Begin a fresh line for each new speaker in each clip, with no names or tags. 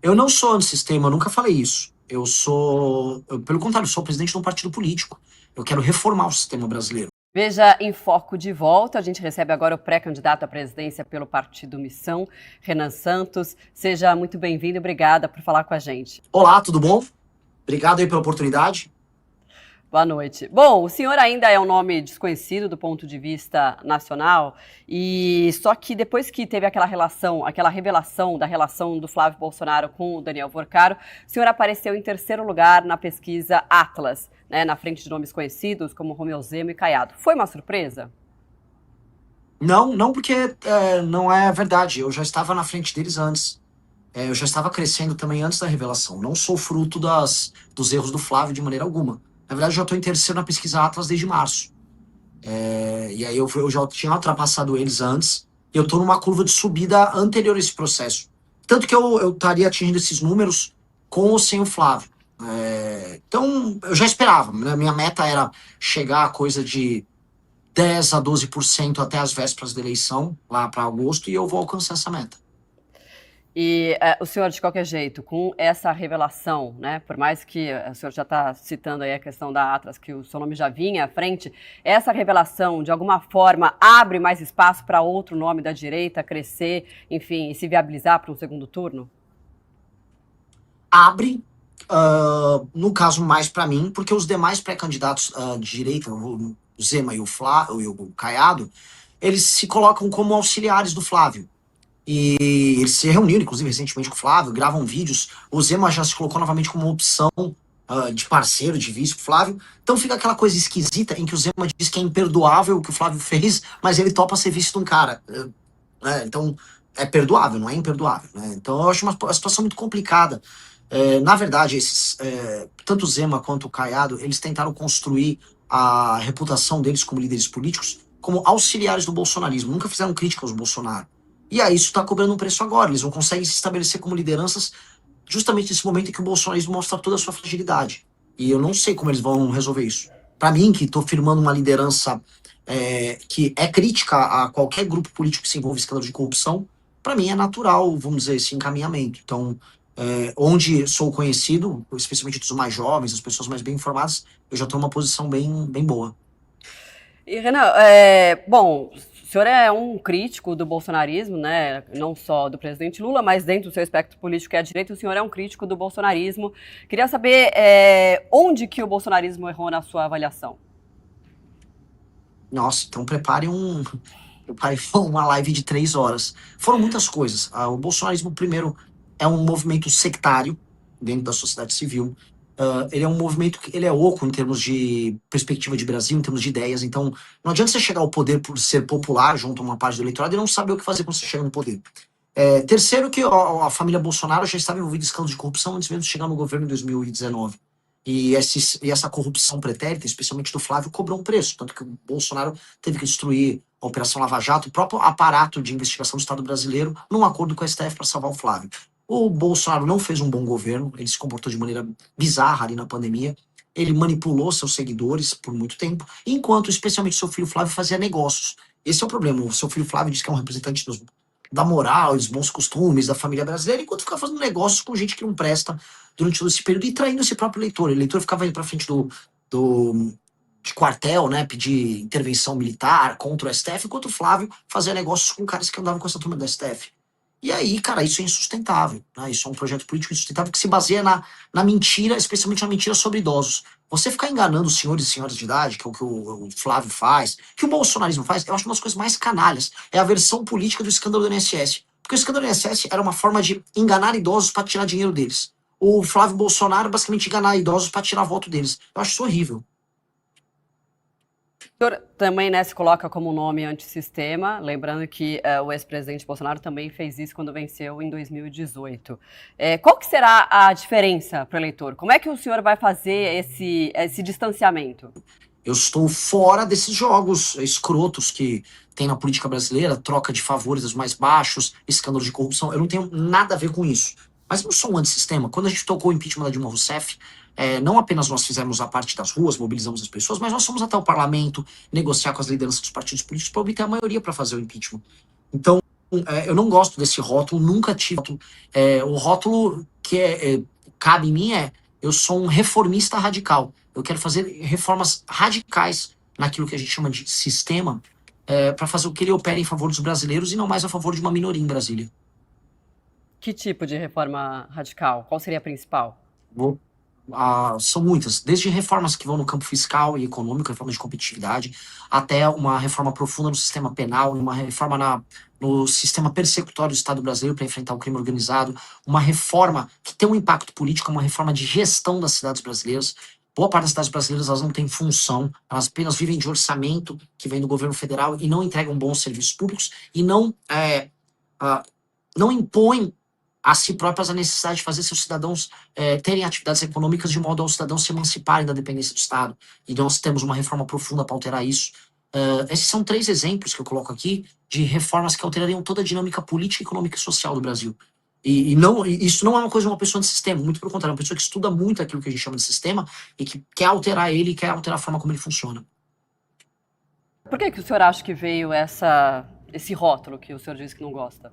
Eu não sou antissistema, eu nunca falei isso. Pelo contrário, sou presidente de um partido político. Eu quero reformar o sistema brasileiro.
Veja em Foco de volta. A gente recebe agora o pré-candidato à presidência pelo Partido Missão, Renan Santos. Seja muito bem-vindo e obrigada por falar com a gente.
Olá, tudo bom? Obrigado aí pela oportunidade.
Boa noite. Bom, o senhor ainda é um nome desconhecido do ponto de vista nacional, e só que depois que teve aquela revelação da relação do Flávio Bolsonaro com o Daniel Porcaro, o senhor apareceu em terceiro lugar na pesquisa Atlas, né, na frente de nomes conhecidos como Romeu Zema e Caiado. Foi uma surpresa?
Não porque não é verdade. Eu já estava na frente deles antes. Eu já estava crescendo também antes da revelação. Não sou fruto dos erros do Flávio de maneira alguma. Na verdade, eu já estou em terceiro na pesquisa Atlas desde março. E aí eu já tinha ultrapassado eles antes. E eu estou numa curva de subida anterior a esse processo. Tanto que eu estaria atingindo esses números com ou sem o Flávio. Então, eu já esperava. Né? Minha meta era chegar a coisa de 10 a 12% até as vésperas da eleição, lá para agosto, e eu vou alcançar essa meta.
E o senhor, de qualquer jeito, com essa revelação, né, por mais que o senhor já está citando aí a questão da Atlas, que o seu nome já vinha à frente, essa revelação, de alguma forma, abre mais espaço para outro nome da direita crescer, enfim, e se viabilizar para um segundo turno?
Abre, no caso, mais para mim, porque os demais pré-candidatos de direita, o Zema e o Caiado, eles se colocam como auxiliares do Flávio. E eles se reuniram, inclusive, recentemente com o Flávio, gravam vídeos. O Zema já se colocou novamente como uma opção de parceiro, de vice com o Flávio. Então fica aquela coisa esquisita em que o Zema diz que é imperdoável o que o Flávio fez, mas ele topa ser vice de um cara. Então é perdoável, não é imperdoável. Né? Então eu acho uma situação muito complicada. Na verdade, tanto o Zema quanto o Caiado, eles tentaram construir a reputação deles como líderes políticos como auxiliares do bolsonarismo. Nunca fizeram crítica aos Bolsonaro. E aí isso está cobrando um preço agora. Eles não conseguem se estabelecer como lideranças justamente nesse momento em que o bolsonarismo mostra toda a sua fragilidade. E eu não sei como eles vão resolver isso. Para mim, que estou firmando uma liderança que é crítica a qualquer grupo político que se envolve em escândalo de corrupção, para mim é natural, vamos dizer, esse encaminhamento. Então, onde sou conhecido, especialmente dos mais jovens, das pessoas mais bem informadas, eu já estou numa posição bem boa.
E, Renan, bom, o senhor é um crítico do bolsonarismo, né? Não só do presidente Lula, mas dentro do seu espectro político que é a direita, o senhor é um crítico do bolsonarismo. Queria saber onde que o bolsonarismo errou na sua avaliação.
Nossa, então prepare uma live de 3 horas. Foram muitas coisas. O bolsonarismo, primeiro, é um movimento sectário dentro da sociedade civil. Ele é um movimento que ele é oco em termos de perspectiva de Brasil, em termos de ideias. Então, não adianta você chegar ao poder por ser popular junto a uma parte do eleitorado e não saber o que fazer quando você chega no poder. Terceiro, que a família Bolsonaro já estava envolvida em escândalo de corrupção antes mesmo de chegar no governo em 2019. E essa corrupção pretérita, especialmente do Flávio, cobrou um preço. Tanto que o Bolsonaro teve que destruir a Operação Lava Jato, o próprio aparato de investigação do Estado brasileiro, num acordo com a STF para salvar o Flávio. O Bolsonaro não fez um bom governo, ele se comportou de maneira bizarra ali na pandemia, ele manipulou seus seguidores por muito tempo, enquanto especialmente seu filho Flávio fazia negócios. Esse é o problema, o seu filho Flávio diz que é um representante da moral, dos bons costumes, da família brasileira, enquanto ficava fazendo negócios com gente que não presta durante todo esse período e traindo esse próprio eleitor. O eleitor ficava indo pra frente de quartel, né, pedir intervenção militar contra o STF, enquanto o Flávio fazia negócios com caras que andavam com essa turma do STF. E aí, cara, isso é insustentável. Né? Isso é um projeto político insustentável que se baseia na mentira, especialmente na mentira sobre idosos. Você ficar enganando os senhores e senhoras de idade, que é o que o Flávio faz, que o bolsonarismo faz, eu acho uma das coisas mais canalhas. É a versão política do escândalo do INSS. Porque o escândalo do INSS era uma forma de enganar idosos para tirar dinheiro deles. O Flávio Bolsonaro basicamente enganar idosos para tirar voto deles. Eu acho isso horrível.
O senhor também, né, se coloca como nome antissistema, lembrando que o ex-presidente Bolsonaro também fez isso quando venceu em 2018. Qual que será a diferença para o eleitor? Como é que o senhor vai fazer esse distanciamento?
Eu estou fora desses jogos escrotos que tem na política brasileira, troca de favores dos mais baixos, escândalo de corrupção. Eu não tenho nada a ver com isso. Mas eu não sou um antissistema. Quando a gente tocou o impeachment da Dilma Rousseff, não apenas nós fizemos a parte das ruas, mobilizamos as pessoas, mas nós fomos até o parlamento negociar com as lideranças dos partidos políticos para obter a maioria para fazer o impeachment. Então, eu não gosto desse rótulo, nunca tive o rótulo cabe em mim eu sou um reformista radical. Eu quero fazer reformas radicais naquilo que a gente chama de sistema, para fazer o que ele opera em favor dos brasileiros e não mais a favor de uma minoria em Brasília.
Que tipo de reforma radical? Qual seria a principal?
São muitas, desde reformas que vão no campo fiscal e econômico, reforma de competitividade, até uma reforma profunda no sistema penal, uma reforma no sistema persecutório do Estado brasileiro para enfrentar o crime organizado, uma reforma que tem um impacto político, uma reforma de gestão das cidades brasileiras. Boa parte das cidades brasileiras elas não têm função, elas apenas vivem de orçamento que vem do governo federal e não entregam bons serviços públicos e não impõem a si próprias a necessidade de fazer seus cidadãos terem atividades econômicas de modo ao cidadão se emanciparem da dependência do Estado. E nós temos uma reforma profunda para alterar isso. Esses são 3 exemplos que eu coloco aqui de reformas que alterariam toda a dinâmica política, econômica e social do Brasil. E isso não é uma coisa de uma pessoa de sistema, muito pelo contrário, é uma pessoa que estuda muito aquilo que a gente chama de sistema e que quer alterar ele, quer alterar a forma como ele funciona.
Por que o senhor acha que veio esse rótulo que o senhor disse que não gosta?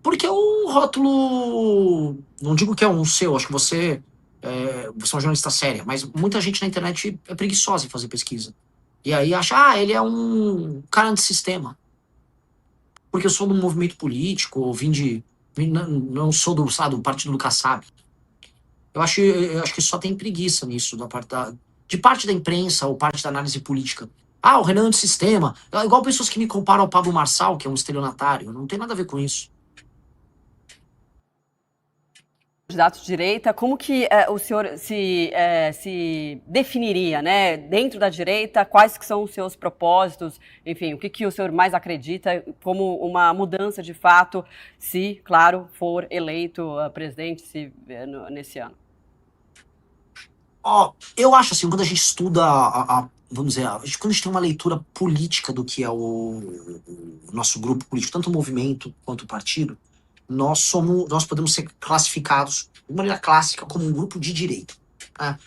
Porque é um rótulo, não digo que é um seu, acho que você é uma jornalista séria, mas muita gente na internet é preguiçosa em fazer pesquisa. E aí acha, ele é um cara antissistema. Porque eu sou de um movimento político, ou não sou do partido do Kassab. Eu acho que só tem preguiça nisso, de parte da imprensa ou parte da análise política. O Renan é antissistema. É igual pessoas que me comparam ao Pablo Marçal, que é um estelionatário. Não tem nada a ver com isso.
Candidato de direita, como que o senhor se definiria, né? Dentro da direita, quais que são os seus propósitos? Enfim, o que o senhor mais acredita como uma mudança de fato, se, claro, for eleito presidente nesse ano?
Eu acho assim, quando a gente estuda, vamos dizer, quando a gente tem uma leitura política do que é o nosso grupo político, tanto o movimento quanto o partido, nós podemos ser classificados de maneira clássica como um grupo de direita. Né?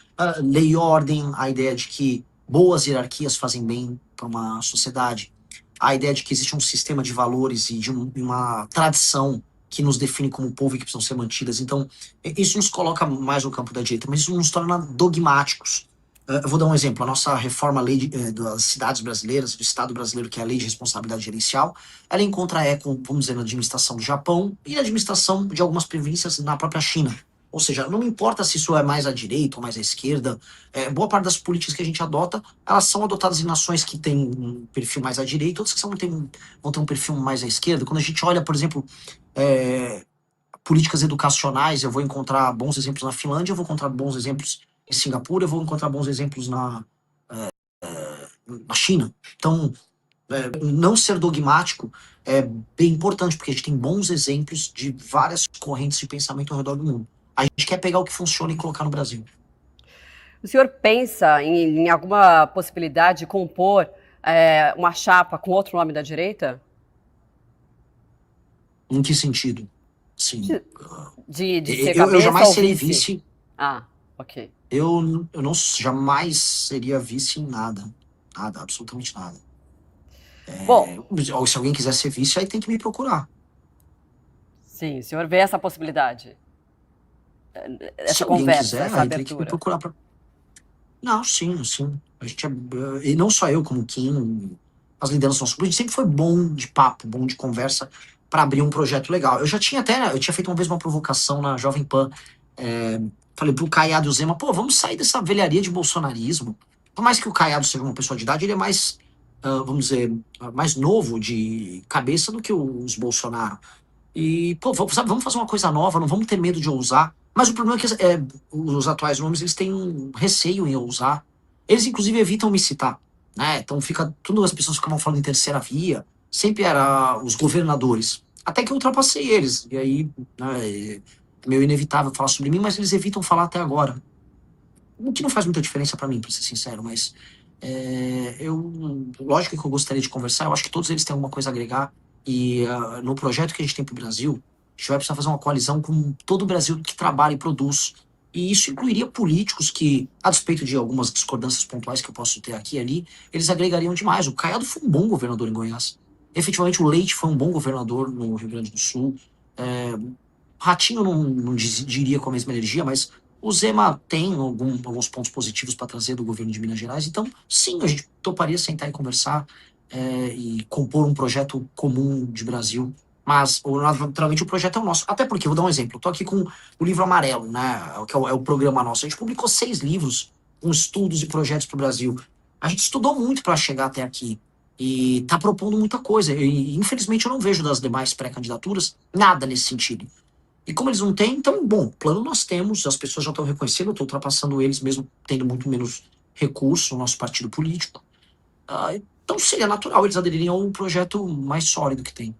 Lei e ordem, a ideia de que boas hierarquias fazem bem para uma sociedade, a ideia de que existe um sistema de valores e de uma tradição que nos define como povo e que precisam ser mantidas. Então, isso nos coloca mais no campo da direita, mas isso nos torna dogmáticos. Eu vou dar um exemplo. A nossa reforma das cidades brasileiras, do Estado brasileiro, que é a Lei de Responsabilidade Gerencial, ela encontra eco, vamos dizer, na administração do Japão e na administração de algumas províncias na própria China. Ou seja, não importa se isso é mais à direita ou mais à esquerda, boa parte das políticas que a gente adota, elas são adotadas em nações que têm um perfil mais à direita, outras que vão ter um perfil mais à esquerda. Quando a gente olha, por exemplo, políticas educacionais, eu vou encontrar bons exemplos na Finlândia, eu vou encontrar bons exemplos em Singapura, eu vou encontrar bons exemplos na China. Então, não ser dogmático é bem importante, porque a gente tem bons exemplos de várias correntes de pensamento ao redor do mundo. A gente quer pegar o que funciona e colocar no Brasil.
O senhor pensa em alguma possibilidade de compor uma chapa com outro nome da direita?
Em que sentido? Sim.
De ser cabeça
eu jamais
ou
serei
vice? Ok.
Eu não jamais seria vice em nada. Nada, absolutamente nada.
Bom,
se alguém quiser ser vice, aí tem que me procurar.
Sim, o senhor vê essa possibilidade? Essa
Se alguém
conversa,
quiser,
essa
aí tem que me
abertura?
procurar. Não, sim. A gente e não só eu, como Kim, as lideranças do nosso grupo, a gente sempre foi bom de papo, bom de conversa para abrir um projeto legal. Eu tinha feito uma vez uma provocação na Jovem Pan. Falei pro Caiado Zema, vamos sair dessa velharia de bolsonarismo. Por mais que o Caiado seja uma pessoa de idade, ele é mais, vamos dizer, mais novo de cabeça do que os Bolsonaro. E, vamos fazer uma coisa nova, não vamos ter medo de ousar. Mas o problema é que os atuais nomes, eles têm um receio em ousar. Eles, inclusive, evitam me citar, né? Então, todas as pessoas ficavam falando em terceira via, sempre era os governadores. Até que eu ultrapassei eles. E aí, é meio inevitável falar sobre mim, mas eles evitam falar até agora. O que não faz muita diferença para mim, para ser sincero, mas lógico que eu gostaria de conversar, eu acho que todos eles têm alguma coisa a agregar. E no projeto que a gente tem para o Brasil, a gente vai precisar fazer uma coalizão com todo o Brasil que trabalha e produz. E isso incluiria políticos que, a despeito de algumas discordâncias pontuais que eu posso ter aqui e ali, eles agregariam demais. O Caiado foi um bom governador em Goiás. Efetivamente, o Leite foi um bom governador no Rio Grande do Sul. Ratinho não diria com a mesma energia, mas o Zema tem alguns pontos positivos para trazer do governo de Minas Gerais. Então, sim, a gente toparia sentar e conversar e compor um projeto comum de Brasil. Mas, naturalmente, o projeto é o nosso. Até porque, vou dar um exemplo. Eu tô aqui com o livro Amarelo, né? Que é o programa nosso. A gente publicou 6 livros com estudos e projetos para o Brasil. A gente estudou muito para chegar até aqui. E está propondo muita coisa. E, infelizmente, eu não vejo das demais pré-candidaturas nada nesse sentido. E como eles não têm, então, bom, plano nós temos, as pessoas já estão reconhecendo, eu estou ultrapassando eles, mesmo tendo muito menos recurso no nosso partido político. Então seria natural eles aderirem a um projeto mais sólido que tem.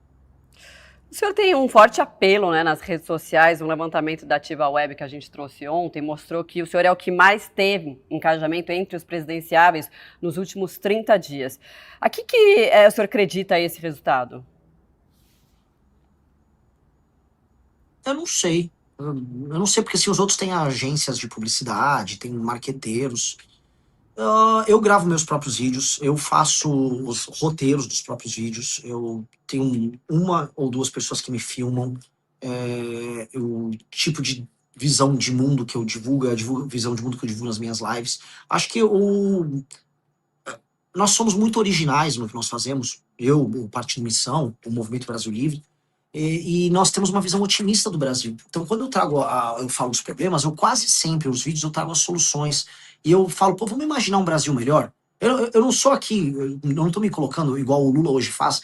O senhor tem um forte apelo, né, nas redes sociais. Um levantamento da Ativa Web que a gente trouxe ontem mostrou que o senhor é o que mais teve engajamento entre os presidenciáveis nos últimos 30 dias. A que o senhor acredita esse resultado?
Eu não sei. Eu não sei porque se os outros têm agências de publicidade, têm marqueteiros. Eu gravo meus próprios vídeos, eu faço os roteiros dos próprios vídeos, eu tenho uma ou duas pessoas que me filmam, o tipo de visão de mundo que eu divulgo, a visão de mundo que eu divulgo nas minhas lives. Acho que nós somos muito originais no que nós fazemos, eu, o Partido Missão, o Movimento Brasil Livre, e nós temos uma visão otimista do Brasil. Então, quando eu trago, eu falo dos problemas, eu quase sempre, os vídeos, eu trago as soluções. E eu falo, pô, vamos imaginar um Brasil melhor? Eu não sou aqui, eu não estou me colocando igual o Lula hoje faz.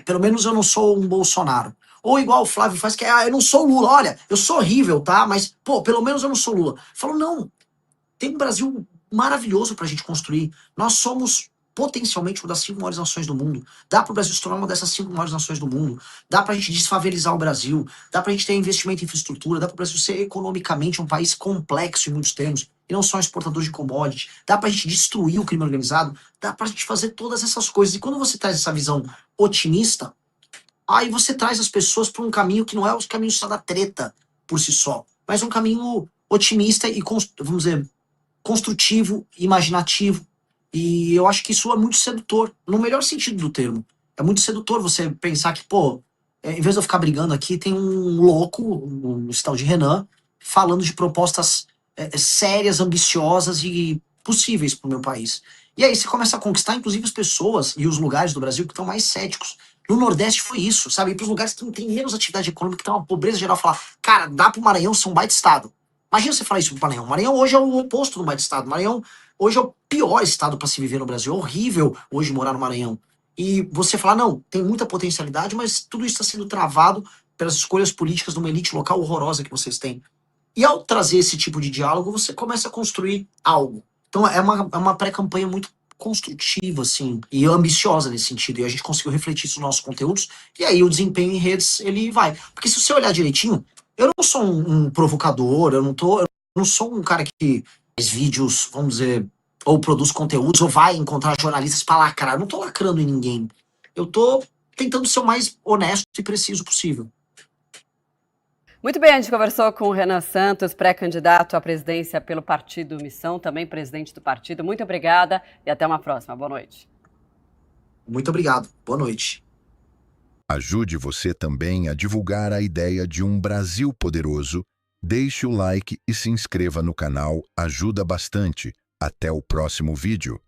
Pelo menos eu não sou um Bolsonaro. Ou igual o Flávio faz, que eu não sou Lula. Olha, eu sou horrível, tá? Mas, pô, pelo menos eu não sou Lula. Eu falo, não, tem um Brasil maravilhoso pra gente construir. Nós somos potencialmente uma das 5 maiores nações do mundo. Dá para o Brasil se tornar uma dessas 5 maiores nações do mundo. Dá para a gente desfavelizar o Brasil. Dá para a gente ter investimento em infraestrutura. Dá para o Brasil ser economicamente um país complexo em muitos termos. E não só um exportador de commodities. Dá para a gente destruir o crime organizado. Dá para a gente fazer todas essas coisas. E quando você traz essa visão otimista, aí você traz as pessoas para um caminho que não é o caminho só da treta por si só, mas um caminho otimista e, vamos dizer, construtivo, imaginativo. E eu acho que isso é muito sedutor, no melhor sentido do termo. É muito sedutor você pensar que, pô, em vez de eu ficar brigando aqui, tem um louco, um tal de Renan, falando de propostas sérias, ambiciosas e possíveis para o meu país. E aí você começa a conquistar, inclusive, as pessoas e os lugares do Brasil que estão mais céticos. No Nordeste foi isso, sabe? Ir para os lugares que tem menos atividade econômica, que tem uma pobreza geral, falar, cara, dá para o Maranhão ser um baita estado. Imagina você falar isso pro Maranhão. O Maranhão hoje é o oposto do baita estado. O Maranhão hoje é o pior estado para se viver no Brasil. É horrível hoje morar no Maranhão. E você falar, não, tem muita potencialidade, mas tudo isso está sendo travado pelas escolhas políticas de uma elite local horrorosa que vocês têm. E ao trazer esse tipo de diálogo, você começa a construir algo. Então é uma pré-campanha muito construtiva, assim, e ambiciosa nesse sentido. E a gente conseguiu refletir isso nos nossos conteúdos, e aí o desempenho em redes, ele vai. Porque se você olhar direitinho, eu não sou um provocador, eu não sou um cara que faz vídeos, vamos dizer, ou produz conteúdos, ou vai encontrar jornalistas para lacrar. Eu não tô lacrando em ninguém. Eu tô tentando ser o mais honesto e preciso possível.
Muito bem, a gente conversou com o Renan Santos, pré-candidato à presidência pelo Partido Missão, também presidente do partido. Muito obrigada e até uma próxima. Boa noite.
Muito obrigado. Boa noite.
Ajude você também a divulgar a ideia de um Brasil poderoso. Deixe o like e se inscreva no canal, ajuda bastante. Até o próximo vídeo.